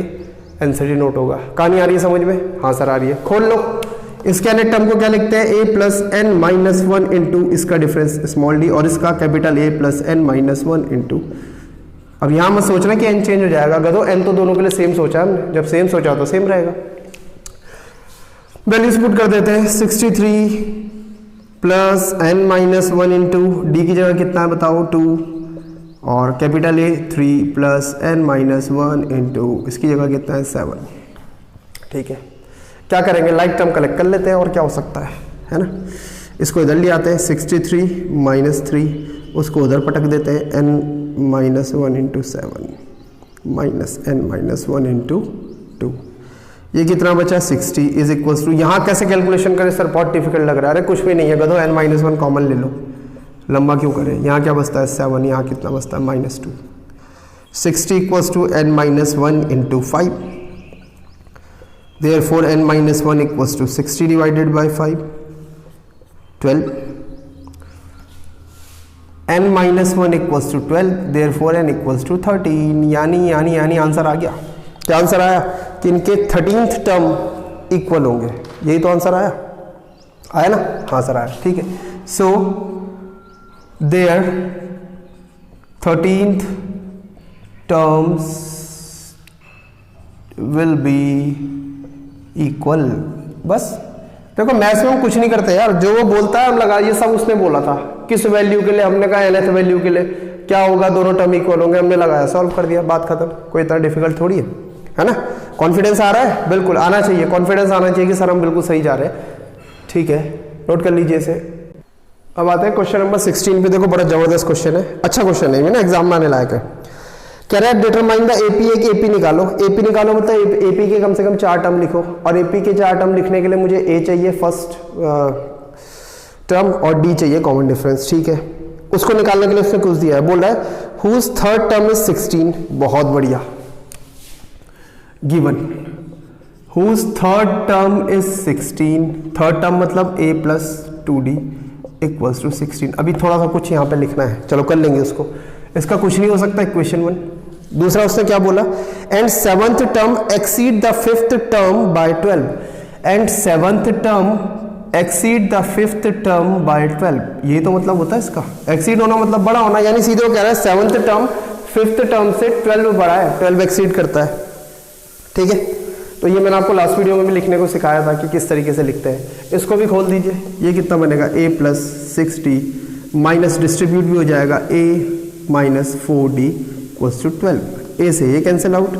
n से डिनोट होगा। कहानी आ रही है समझ में? हाँ सर आ रही है। खोल लो। इसके nth टर्म को क्या लिखते हैं, a plus n minus 1 into इसका डिफरेंस स्मॉल d, और इसका capital A plus n minus 1 into. अब यहां मत सोचना कि n चेंज हो जाएगा, गधो n तो दोनों के लिए सेम सोचा हमने, जब सेम सोचा तो सेम रहेगा। वैल्यूज पुट कर देते हैं, 63 plus n minus 1 into D की जगह कितना है बताओ, 2, और capital A 3 plus n minus 1 into इसकी जगह कितना है, 7। ठीक है, क्या करेंगे, लाइक टर्म कलेक्ट कर लेते हैं और क्या हो सकता है ना। इसको इधर ले आते हैं, 63 माइनस 3 उसको उधर पटक देते हैं, n minus 1 into 7 minus n minus 1 into 2। ये कितना बचा, 60 इज इक्वल्स टू, यहाँ कैसे कैलकुलेशन करें सर, बहुत डिफिकल्ट लग रहा है। अरे कुछ भी नहीं है गधो, n माइनस 1 कॉमन ले लो, लंबा क्यों करें। यहाँ क्या बचता है 7, यहाँ कितना बचता है minus 2। 60 equals to n minus 1 into 5, therefore n minus 1 equals to 60 divided by 5, 12. n minus 1 equals to 12, therefore n equals to 13। यानी आंसर आ गया। क्या आंसर आया कि इनके 13th टर्म इक्वल होंगे। यही तो आंसर आया ना। हाँ सर आया, ठीक है। So there 13th terms will be equal. बस देखो मैथ्स में हम कुछ नहीं करते यार, जो वो बोलता है हम लगा, ये सब उसने बोला था किस वैल्यू के लिए, हमने कहा nth वैल्यू के लिए क्या होगा, दोनों टर्म इक्वल होंगे, हमने लगाया, सॉल्व कर दिया, बात खत्म। कोई इतना डिफिकल्ट थोड़ी है ना। कॉन्फिडेंस आ रहा है, बिल्कुल आना चाहिए, कॉन्फिडेंस आना चाहिए कि सर हम बिल्कुल सही जा रहे हैं। ठीक है, नोट कर लीजिए इसे। अब आते हैं क्वेश्चन नंबर 16 पे। देखो बड़ा जबरदस्त क्वेश्चन है, अच्छा क्वेश्चन है ना, एग्जाम में आने लायक है। कह रहा है डिटरमाइन द एपी, एक एपी निकालो। एपी निकालो मतलब एपी के कम से कम 4 टर्म लिखो, और एपी के 4 टर्म लिखने के लिए मुझे ए चाहिए फर्स्ट टर्म और डी चाहिए कॉमन डिफरेंस। ठीक है, उसको निकालने के लिए उसने कुछ दिया है, बोल रहा है हुज थर्ड टर्म इज 16। बहुत बढ़िया, given whose third term is 16। Third term मतलब a plus 2d equals to 16। अभी थोड़ा सा कुछ यहाँ पे लिखना है, चलो कर लेंगे उसको। इसका कुछ नहीं हो सकता, इक्वेशन 1। दूसरा उसने क्या बोला, and 7th term exceed the 5th term by 12। And 7th term exceed the 5th term by 12। यही तो मतलब होता है इसका, एक्सीड होना मतलब बड़ा होना, यानी सीधे वो कह रहा है 7th टर्म 5th टर्म से 12 बड़ा है, 12 एक्सीड करता है। ठीक है, तो ये मैंने आपको लास्ट वीडियो में भी लिखने को सिखाया था कि किस तरीके से लिखते हैं। इसको भी खोल दीजिए, ये कितना बनेगा, a plus 6d minus distribute भी हो जाएगा, a minus 4d equals to 12। A से ये कैंसिल आउट,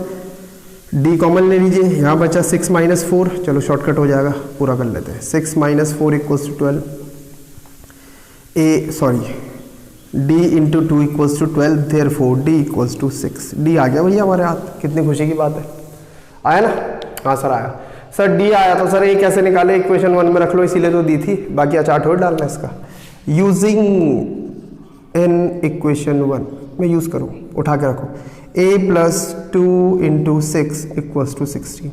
d कॉमन ले लीजिए, यहाँ बचा 6 माइनस 4, चलो शॉर्टकट हो जाएगा, पूरा कर लेते हैं। 6 minus 4 equals to 12, d into 2 equals to 12, therefore d equals to 6। d आ गया भैया हमारे हाथ, कितनी खुशी की बात है। आया ना? हाँ सर आया। सर d आया तो सर ये कैसे निकाले, इक्वेशन 1 में रख लो, इसीलिए तो दी थी, बाकी अचार थोड़ी डालना इसका। यूजिंग इन इक्वेशन 1 में यूज करो, उठा के रखो, a plus 2 into 6 equals to 16,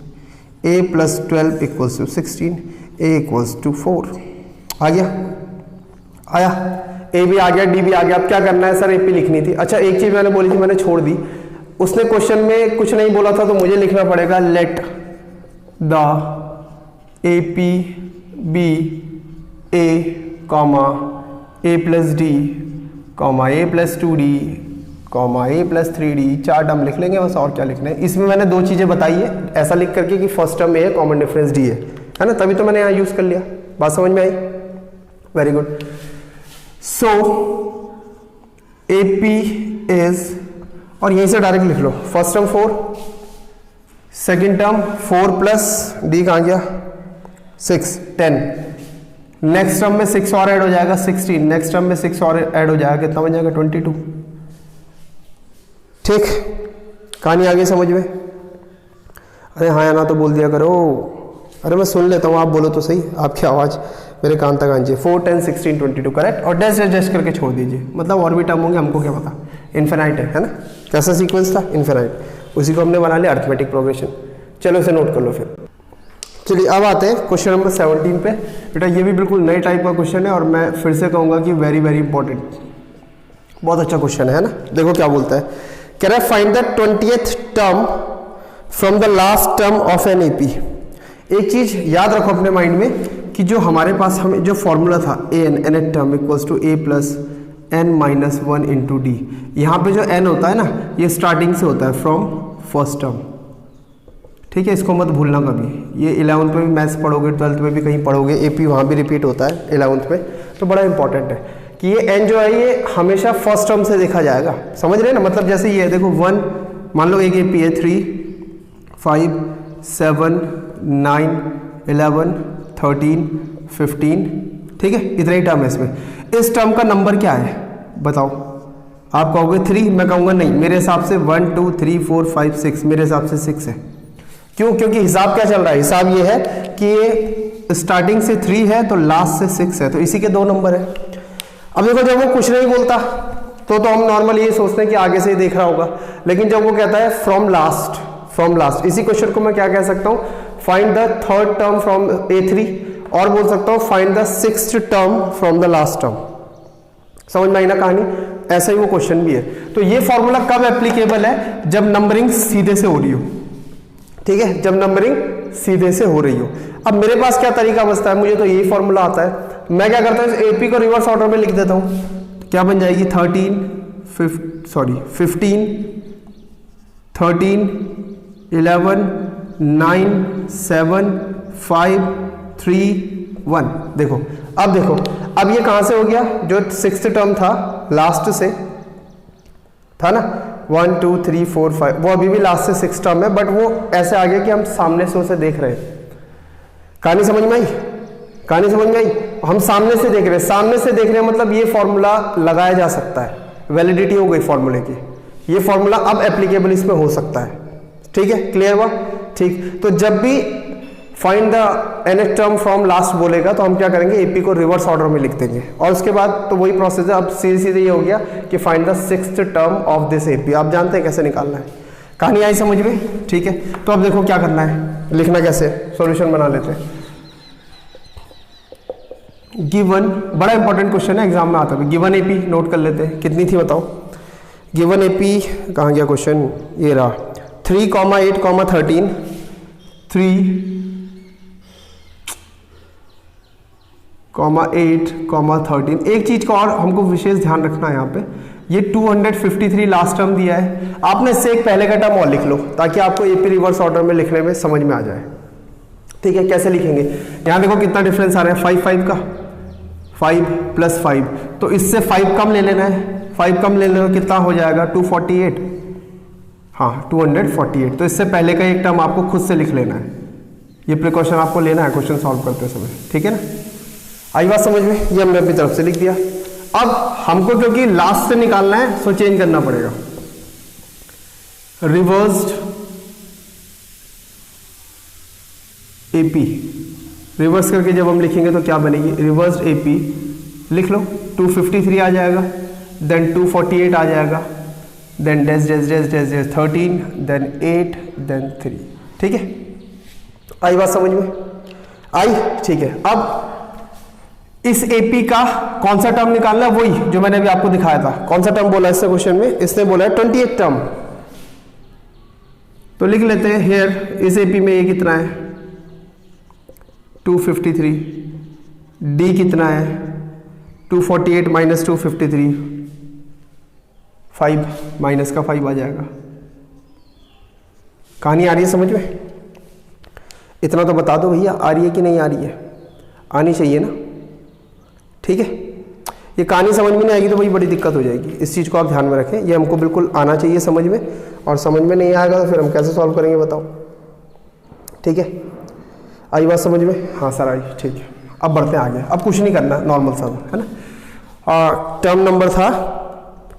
a plus 12 equals to 16, a equals to 4। आ गया, आया, a भी आ गया, d भी आ गया। अब क्या करना है सर, AP लिखनी थी। अच्छा एक चीज मैंने बोली थी, मैंने छोड़ दी। उसने क्वेश्चन में कुछ नहीं बोला था तो मुझे लिखना पड़ेगा, let the AP be a comma a plus d comma a plus 2d comma A plus 3d, 4 term लिख लेंगे बस, और क्या लिखना है। इसमें मैंने 2 चीज़ें बताई है ऐसा लिख करके कि फर्स्ट टर्म ए है, कॉमन डिफरेंस डी है ना, तभी तो मैंने यहाँ यूज़ कर लिया। बात समझ में आई? Very good. So A P is, और यहीं से डायरेक्ट लिख लो, first term 4, second term 4 plus D कहाँ गया 6, 10, नेक्स्ट टर्म में 6 और ऐड हो जाएगा 16, नेक्स्ट टर्म में 6 और ऐड हो जाएगा, कितना बन जाएगा 22। ठीक, कहानी आ गई समझ में? अरे हाँ या ना तो बोल दिया करो। अरे मैं सुन लेता हूँ, आप बोलो तो सही, आपकी आवाज़ मेरे कान तक आनी चाहिए। 4, 10, 16, 22 करेक्ट, और डैश डैश डैश करके छोड़ दीजिए, मतलब और भी टर्म होंगे, हमको क्या पता, इन्फिनाइट है ना। कैसा सीक्वेंस था? इन्फिनाइट, उसी को हमने बना लिया अरिथमेटिक प्रोग्रेशन। चलो इसे नोट कर लो फिर। चलिए अब आते हैं क्वेश्चन नंबर 17 पे। बेटा ये भी बिल्कुल नए टाइप का क्वेश्चन है, और मैं फिर से कहूँगा कि वेरी वेरी इंपॉर्टेंट, बहुत अच्छा क्वेश्चन है ना। देखो क्या बोलता है, कह रहा है find the 20th term from the last term of an AP. एक चीज याद रखो अपने माइंड में कि जो हमारे पास हमें जो फॉर्मूला था nth term equals to a plus n minus 1 into D, यहाँ पे जो n होता है ना, ये स्टार्टिंग से होता है फ्रॉम फर्स्ट टर्म। ठीक है, इसको मत भूलना कभी। ये 11th में भी मैथ्स पढ़ोगे, 12th में भी कहीं पढ़ोगे, एपी वहाँ भी रिपीट होता है 11th में, तो बड़ा इंपॉर्टेंट है कि ये n जो है ये हमेशा फर्स्ट टर्म से देखा जाएगा। समझ रहे हैं ना, मतलब जैसे ये है, देखो 1, मान लो एक एपी है 3, 5, 7, 9, 11, 13, 15, ठीक है, इतना ही टर्म है इसमें। इस टर्म का नंबर क्या है बताओ? आप कहोगे 3, मैं कहूँगा नहीं, मेरे हिसाब से 1, 2, 3, 4, 5, 6, मेरे हिसाब से 6 है। क्यों? क्योंकि हिसाब क्या चल रहा है, हिसाब ये है कि ये स्टार्टिंग से 3 है तो लास्ट से 6 है, तो इसी के 2 नंबर है। अब देखो जब वो कुछ नहीं बोलता तो हम नॉर्मल ये सोचते हैं कि आगे से ही देख रहा होगा, लेकिन जब वो कहता है फ्रॉम लास्ट, इसी क्वेश्चन को मैं क्या कह सकता हूँ, find the third term from A3, और बोल सकता हूँ find the 6th term from the last term. समझ में आई ना कहानी? ऐसा ही वो क्वेश्चन भी है। तो ये फॉर्मूला कब एप्लीकेबल है? जब नंबरिंग सीधे से हो रही हो। ठीक है, जब नंबरिंग सीधे से हो रही हो। अब मेरे पास क्या तरीका बचता है, मुझे तो यही फॉर्मूला आता है। मैं क्या करता हूँ, एपी को रिवर्स ऑर्डर में लिख देता हूँ, क्या बन जाएगी 15, 13, 11, 9, 7, 5, 3, 1। देखो अब अब ये कहां से हो गया, जो 6th टर्म था लास्ट से था ना, 1, 2, 3, 4, 5, वो अभी भी लास्ट से 6th टर्म है, बट वो ऐसे आ गया कि हम सामने से उसे देख रहे हैं। कहानी समझ में आई? कहानी समझ में आई? हम सामने से देख रहे हैं, सामने से देख रहे हैं, मतलब ये फॉर्मूला लगाया जा सकता है, वैलिडिटी हो गई फॉर्मूले की, ये फॉर्मूला अब एप्लीकेबल इसमें हो सकता है। ठीक है, क्लियर हुआ? ठीक, तो जब भी find the nth term from last बोलेगा तो हम क्या करेंगे, एपी को रिवर्स ऑर्डर में लिख देंगे, और उसके बाद तो वही प्रोसेस है। अब सीधे ये हो गया कि find the 6th term of this AP. आप जानते हैं कैसे निकालना है। कहानी आई समझ में? ठीक है, तो अब देखो क्या करना है, लिखना कैसे, सॉल्यूशन बना लेते हैं। गिवन, बड़ा इंपॉर्टेंट क्वेश्चन है, एग्जाम में आता है। गिवन एपी नोट कर लेते हैं, कितनी थी बताओ? गिवन एपी कहाँ गया क्वेश्चन, ये रहा, 3, 8, 13, 3, 8, 13। एक चीज का और हमको विशेष ध्यान रखना है यहाँ पे, ये 253 लास्ट टर्म दिया है। आपने इससे एक पहले का टर्म और लिख लो ताकि आपको एपी रिवर्स ऑर्डर में लिखने में समझ में आ जाए। ठीक है, कैसे लिखेंगे? यहाँ देखो कितना डिफरेंस आ रहा है, 5, 5 का, 5 + 5, तो इससे 5 कम ले लेना है, 5 कम ले लेना, कितना हो जाएगा 248, हाँ 248। तो इससे पहले का एक टर्म आपको खुद से लिख लेना है, ये प्रिकॉशन आपको लेना है क्वेश्चन सॉल्व करते समय। ठीक है ना, आई बात समझ में? ये हमने अपनी तरफ से लिख दिया। अब हमको क्योंकि लास्ट से निकालना है सो चेंज करना पड़ेगा, रिवर्स्ड एपी, रिवर्स करके जब हम लिखेंगे तो क्या बनेगी, रिवर्स्ड एपी लिख लो, 253 आ जाएगा, देन 248 आ जाएगा, then dash dash dash dash dash 13, then 8, then 3। ठीक है, आई बात समझ में? आई? ठीक है, अब इस एपी का कौन सा टर्म निकालना है, वही जो मैंने अभी आपको दिखाया था। कौन सा टर्म बोला इससे क्वेश्चन में, इसने बोला है 20th टर्म, तो लिख लेते हैं हेयर, इस एपी में ये कितना है 253, डी कितना है 248 - 253 5 माइनस का 5 आ जाएगा। कहानी आ रही है समझ में? इतना तो बता दो भैया, आ रही है कि नहीं आ रही है? आनी चाहिए ना, ठीक है। ये कहानी समझ में नहीं आएगी तो भाई बड़ी दिक्कत हो जाएगी, इस चीज़ को आप ध्यान में रखें। ये हमको बिल्कुल आना चाहिए समझ में, और समझ में नहीं आएगा तो फिर हम कैसे सॉल्व करेंगे बताओ, ठीक है। आई बात समझ में? हाँ सर आई, ठीक है। अब बढ़ते हैं आगे, अब कुछ नहीं करना, नॉर्मल सा है ना। टर्म नंबर था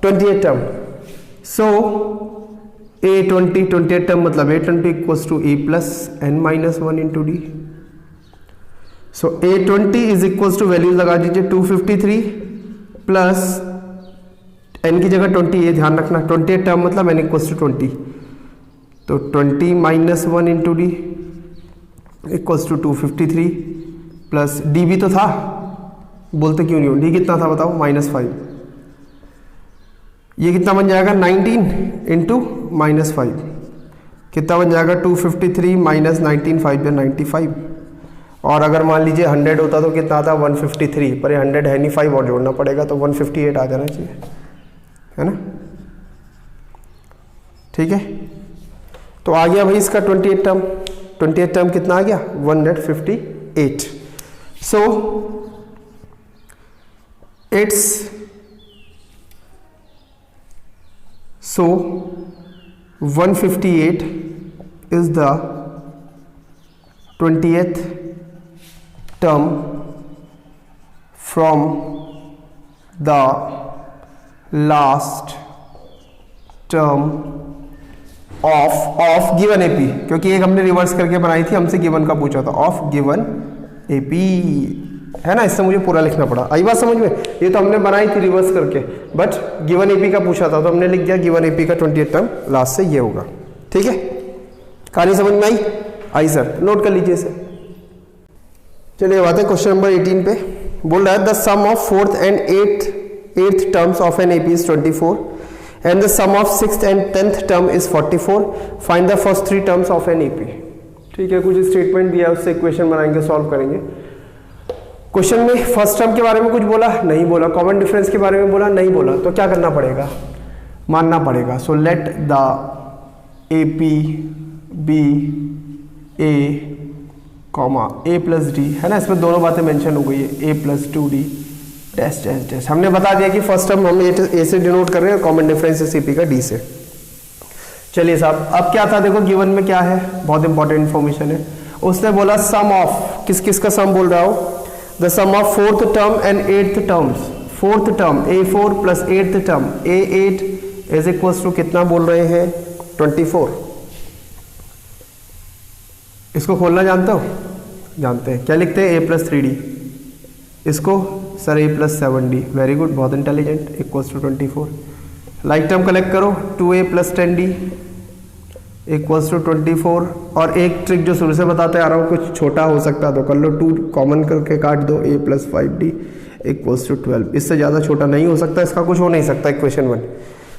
28 टर्म। सो A20 28 टर्म मतलब A20 equals to A plus n minus 1 into D. So A20 is equals to values लगा दीजिए 253 प्लस n की जगह 20, ये ध्यान रखना। 28 टर्म मतलब n इक्वल्स टू 20, तो 20 minus 1 into D equals to 253 plus D भी तो था, बोलते क्यों नहीं हो? डी कितना था बताओ? -5। ये कितना बन जाएगा? 19 इंटू -5 कितना बन जाएगा? 253 माइनस 19 5 या 95। और अगर मान लीजिए 100 होता तो कितना आता? 153, पर ये 100 है नहीं, 5 और जोड़ना पड़ेगा तो 158 आ जाना चाहिए, है ना, ठीक है। तो आ गया भाई इसका 28 टर्म। 28 टर्म कितना आ गया? 158। So it's 158 is the 20th term from the last term of given AP, क्योंकि एक हमने रिवर्स करके बनाई थी, हमसे गिवन का पूछा था, ऑफ गिवन AP, है ना। इससे मुझे पूरा लिखना पड़ा। आई बात समझ में? ये तो हमने बनाई थी रिवर्स करके, बट गिवन एपी का पूछा था तो हमने लिख दिया गिवन एपी का 28 टर्म लास्ट से ये होगा, ठीक है। कहानी समझ में आई? आई सर, नोट कर लीजिए इसे। चलिए बात है क्वेश्चन नंबर 18 पे। बोल रहा है the sum of 4th and 8th terms of an AP is 24 and the sum of 6th and 10th term is 44। Find the first 3 terms of an AP. ठीक है, कुछ स्टेटमेंट दिया है, उससे इक्वेशन बनाएंगे, सॉल्व करेंगे। क्वेश्चन में first term के बारे में कुछ बोला नहीं बोला, कॉमन डिफरेंस के बारे में बोला नहीं बोला, तो क्या करना पड़ेगा? मानना पड़ेगा। So let the A P be A comma A plus D, है ना, इसमें दोनों बातें मेंशन हो गई है, A plus 2d dash dash dash. हमने बता दिया कि फर्स्ट टर्म हम ए से डिनोट कर रहे हैं, कॉमन डिफरेंस है सीपी का डी से। चलिए साहब, अब क्या था देखो, गिवन में क्या है, बहुत इंपॉर्टेंट इन्फॉर्मेशन है। उसने बोला सम ऑफ, किस किस का सम बोल रहा हो? The sum of 4th term and 8th terms. 4th term A4 plus 8th term A8 is equals to कितना बोल रहे हैं? 24। इसको खोलना जानते हो? जानते हैं। क्या लिखते हैं? A plus 3d। इसको sir A plus 7d। Very good, बहुत intelligent. Equals to 24। Like term collect करो, 2A plus 10d equals to 24। और एक ट्रिक जो शुरू से बताते आ रहा हूँ, कुछ छोटा हो सकता है तो कर लो, 2 कॉमन करके काट दो, A plus 5d equals to 12। इससे ज़्यादा छोटा नहीं हो सकता, इसका कुछ हो नहीं सकता। इक्वेशन 1।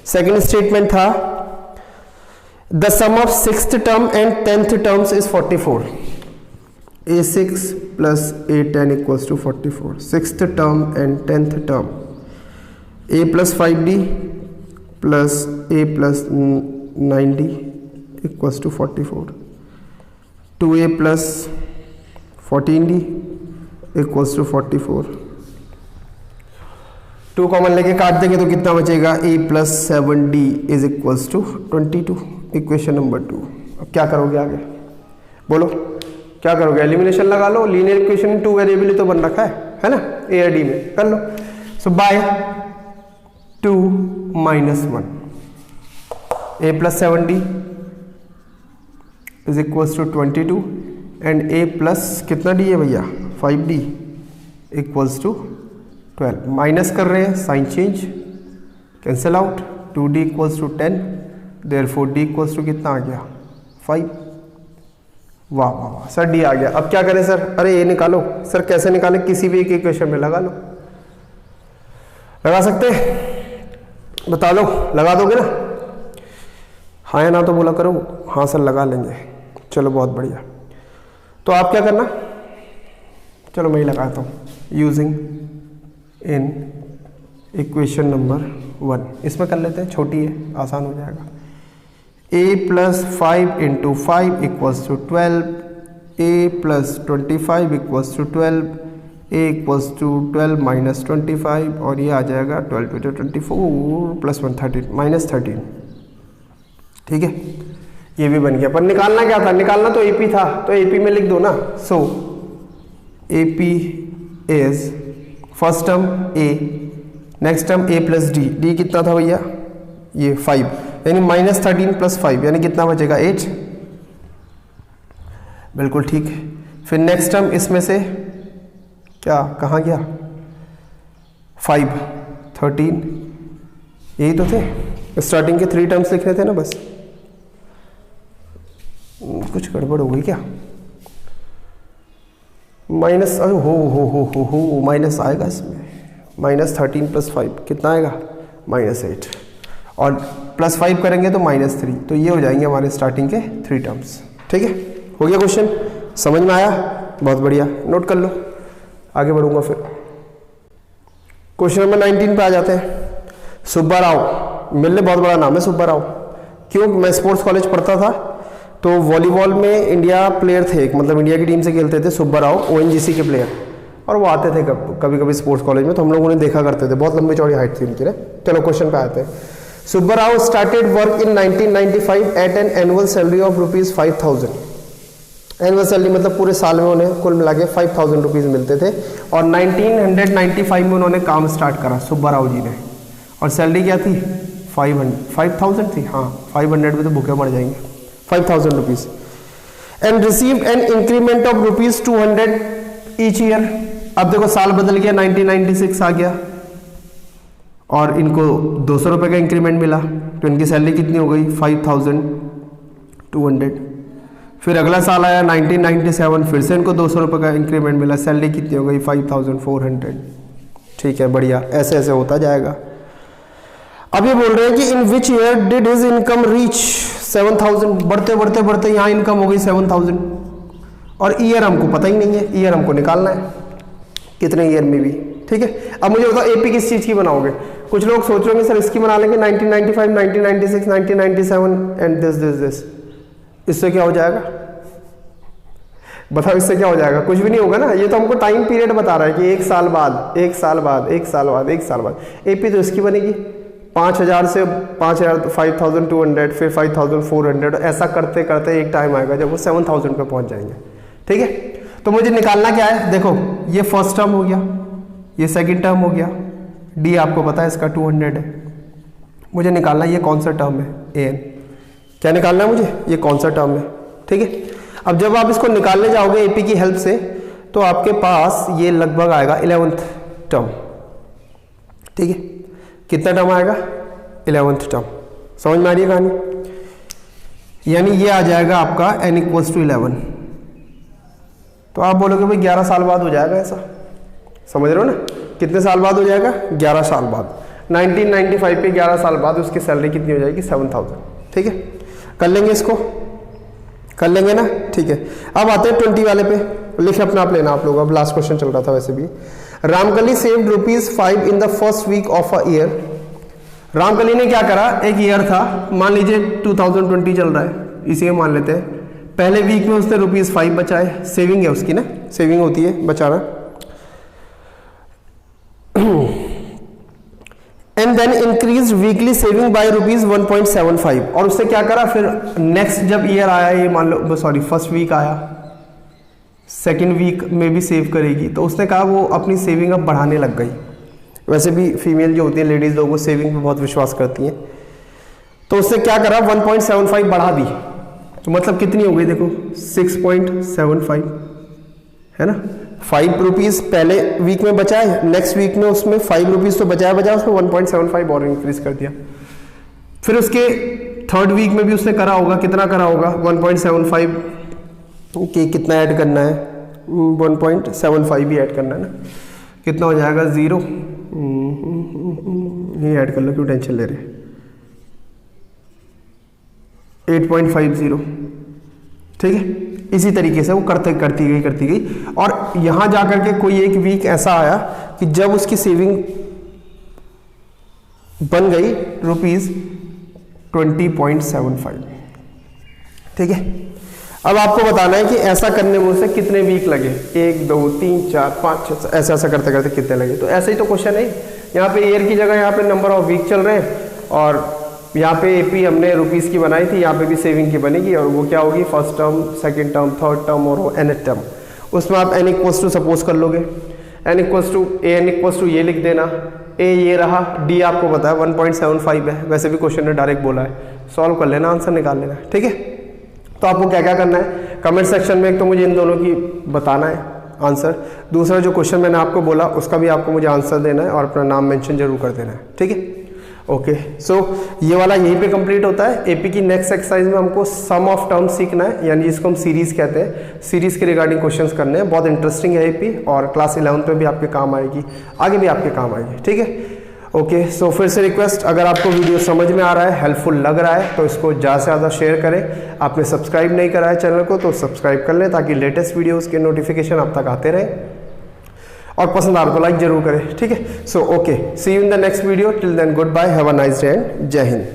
सेकेंड स्टेटमेंट था the sum of 6th term and 10th terms is 44। A6 plus A10 equals to 44। 6th term and 10th term A plus 5d plus A plus 9d equals to 44। 2A plus 14d equals to 44। 2 common लेके काट देंगे तो कितना बचेगा? A plus 7d is equals to 22। Equation number 2। अब क्या करोगे आगे? बोलो क्या करोगे? एलिमिनेशन लगा लो। लीनियर इक्वेशन में 2 वेरिएबल ही तो बन रखा है ना, A और D में, कर लो। So by 2 minus 1 A plus 7d is equals to 22 and A plus कितना d है भैया? 5d equals to 12। माइनस कर रहे हैं, sign change, cancel out. 2d equals to 10, therefore d equals to कितना आ गया? 5। वाह वाह वाह सर, d आ गया। अब क्या करें सर? अरे ये निकालो सर। कैसे निकालें? किसी भी एक इक्वेशन में लगा लो। लगा सकते हैं? बता दो, लगा दोगे ना? हाँ या ना तो बोला करो। हाँ सर लगा लेंगे। चलो बहुत बढ़िया। तो आप क्या करना, चलो मैं ही लगाता हूँ। यूजिंग इन इक्वेशन नंबर 1 इसमें कर लेते हैं, छोटी है, आसान हो जाएगा। a plus 5 into 5 equals to 12, a plus 25 equals to 12, a equals to 12 minus 25, और ये आ जाएगा 12 टू 24 प्लस 1 13 माइनस 13। ठीक है, ये भी बन गया। पर निकालना क्या था? निकालना तो AP था, तो AP में लिख दो ना। सो AP is first term A, next term A plus D कितना था भैया? ये 5, यानी माइनस 13 प्लस 5, यानी कितना बचेगा? 8। बिल्कुल ठीक है। फिर नेक्स्ट टर्म इसमें से क्या, कहाँ गया? 5 13, यही तो थे स्टार्टिंग के 3 टर्म्स लिख रहे थे ना बस। कुछ गड़बड़ हो गई क्या? माइनस हो माइनस आएगा इसमें। माइनस 13 प्लस 5 कितना आएगा? माइनस 8, और प्लस 5 करेंगे तो माइनस 3, तो ये हो जाएंगे हमारे स्टार्टिंग के 3 टर्म्स। ठीक है, हो गया क्वेश्चन? समझ में आया? बहुत बढ़िया, नोट कर लो, आगे बढ़ूंगा फिर। क्वेश्चन नंबर 19 पे आ जाते हैं। सुब्बा राव, मिलने बहुत बड़ा नाम है सुब्बा राव। क्यों? मैं स्पोर्ट्स कॉलेज पढ़ता था, तो वॉलीबॉल में इंडिया प्लेयर थे, मतलब इंडिया की टीम से खेलते थे सुब्बा राव, ONGC के प्लेयर, और वो आते थे कभी कभी स्पोर्ट्स कॉलेज में, तो हम लोग उन्हें देखा करते थे। बहुत लंबी चौड़ी हाइट थी उनकी ना। चलो क्वेश्चन पे आते हैं। Subba Rao started work in 1995 at an annual salary of ₹5000। Annual salary मतलब पूरे साल में उन्हें कुल मिला के 5000 रुपीज़ मिलते थे, और 1995 में उन्होंने काम स्टार्ट करा सुब्बा राव जी ने, और सैलरी क्या थी? 5000 थी। हाँ, 500 में तो भूखे मर जाएंगे। 5000 rupees, and received an increment of ₹200 each year. अब देखो साल बदल गया, 1996 आ गया, और इनको 200 रुपये का इंक्रीमेंट मिला, तो इनकी सैलरी कितनी हो गई? 5200। फिर अगला साल आया 1997, फिर से इनको 200 रुपये का इंक्रीमेंट मिला, सैलरी कितनी हो गई? 5400। ठीक है, बढ़िया, ऐसे ऐसे होता जाएगा। अब ये बोल रहे हैं कि in which year did his income reach 7000। बढ़ते बढ़ते बढ़ते यहाँ इनकम हो गई 7000, और ईयर हमको पता ही नहीं है, ईयर हमको निकालना है कितने ईयर में भी। ठीक है, अब मुझे बताओ AP किस चीज़ की बनाओगे? कुछ लोग सोच रहे होंगे सर इसकी बना लेंगे 1995, 1996, 1997 एंड दिस। इससे क्या हो जाएगा? बताओ, इससे क्या हो जाएगा? कुछ भी नहीं होगा ना। ये तो हमको टाइम पीरियड बता रहा है कि 1 साल बाद, 1 साल बाद, 1 साल बाद, 1 साल बाद। AP तो इसकी बनेगी 5000 से 5000, 5200, फिर 5400, ऐसा करते करते एक टाइम आएगा जब वो 7000 पे पहुंच जाएंगे। ठीक है, तो मुझे निकालना क्या है? देखो, ये फर्स्ट टर्म हो गया, ये सेकंड टर्म हो गया, D आपको पता है इसका 200 है। मुझे निकालना ये कौन सा टर्म है? AN। क्या निकालना है मुझे? ये कौन सा टर्म है? ठीक है, अब जब आप इसको निकालने जाओगे AP की हेल्प से, तो आपके पास ये लगभग आएगा 11th टर्म। ठीक है, कितना टर्म आएगा? 11th term. समझ में आ रही है कहानी? यानी ये आ जाएगा आपका n = 11। तो आप बोलोगे भाई 11 साल बाद हो जाएगा ऐसा, समझ रहे हो ना? कितने साल बाद हो जाएगा? 11 साल बाद। 1995 पे 11 साल बाद उसकी सैलरी कितनी हो जाएगी? 7000। ठीक है, कर लेंगे इसको, कर लेंगे ना? ठीक है, अब आते हैं 20 वाले पे। लिख अपना आप लेना आप लोग, अब लास्ट क्वेश्चन चल रहा था वैसे भी। Ramkali saved ₹5 in the first week of a year. Ramkali ने क्या करा? एक ईयर था, मान लीजिए 2020 चल रहा है, इसी में मान लेते हैं। पहले वीक में उसने ₹5 बचाए, सेविंग है उसकी ना, सेविंग होती है बचाना। And then increase weekly saving by ₹1.75। और उससे क्या करा? फिर नेक्स्ट जब ईयर आया, ये मान लो सॉरी फर्स्ट वीक आया, सेकेंड वीक में भी सेव करेगी, तो उसने कहा वो अपनी सेविंग अब बढ़ाने लग गई। वैसे भी फीमेल जो होती है, लेडीज लोग, वो सेविंग पे बहुत विश्वास करती हैं। तो उसने क्या करा? 1.75 बढ़ा दी। तो मतलब कितनी हो गई? देखो 6.75 है ना। ₹5 पहले वीक में बचाए, नेक्स्ट वीक में उसमें ₹5 तो बचाया, उसमें 1.75 और इंक्रीज कर दिया। फिर उसके थर्ड वीक में भी उसने करा होगा, कितना करा होगा? 1.75 कि कितना ऐड करना है? 1.75 भी ऐड करना है ना। कितना हो जाएगा? 0। ये ऐड कर लो, क्यों टेंशन ले रहे? 8.50। ठीक है, इसी तरीके से वो करती गई। और यहां जाकर के कोई एक वीक ऐसा आया कि जब उसकी सेविंग बन गई ₹20.75। ठीक है, अब आपको बताना है कि ऐसा करने में उसे कितने वीक लगे, 1 2 3 4 5 6 ऐसा ऐसा करते करते कितने लगे। तो ऐसे ही तो क्वेश्चन है, यहाँ पे ईयर की जगह यहाँ पे नंबर ऑफ वीक चल रहे हैं, और यहाँ पे एपी हमने रुपीस की बनाई थी, यहाँ पे भी सेविंग की बनेगी, और वो क्या होगी, first term, second term, third term और nth टर्म। उसमें आप n इक्वल्स टू सपोज कर लोगे, n इक्वल्स टू ये लिख देना, ए ये रहा, डी आपको पता है 1.75 है, वैसे भी क्वेश्चन ने डायरेक्ट बोला है, सॉल्व कर लेना, आंसर निकाल लेना। ठीक है, तो आपको क्या क्या करना है, कमेंट सेक्शन में एक तो मुझे इन दोनों की बताना है आंसर, दूसरा जो क्वेश्चन मैंने आपको बोला उसका भी आपको मुझे आंसर देना है और अपना नाम मेंशन जरूर कर देना है। ठीक है, ओके, सो ये वाला यहीं पे कंप्लीट होता है। एपी की नेक्स्ट एक्सरसाइज में हमको सम ऑफ टर्म्स सीखना है, यानी जिसको हम सीरीज कहते हैं, सीरीज के रिगार्डिंग क्वेश्चंस करने हैं। बहुत इंटरेस्टिंग है एपी, और क्लास 11th में भी आपके काम आएगी, आगे भी आपके काम आएगी। ठीक है, ओके, सो फिर से रिक्वेस्ट, अगर आपको वीडियो समझ में आ रहा है, हेल्पफुल लग रहा है, तो इसको ज़्यादा से ज़्यादा शेयर करें। आपने सब्सक्राइब नहीं करा है चैनल को तो सब्सक्राइब कर लें, ताकि लेटेस्ट वीडियोज़ के नोटिफिकेशन आप तक आते रहें, और पसंद आ रहा तो लाइक जरूर करें। ठीक है, so okay, see you in the next video, till then goodbye, have a nice day and जय हिंद।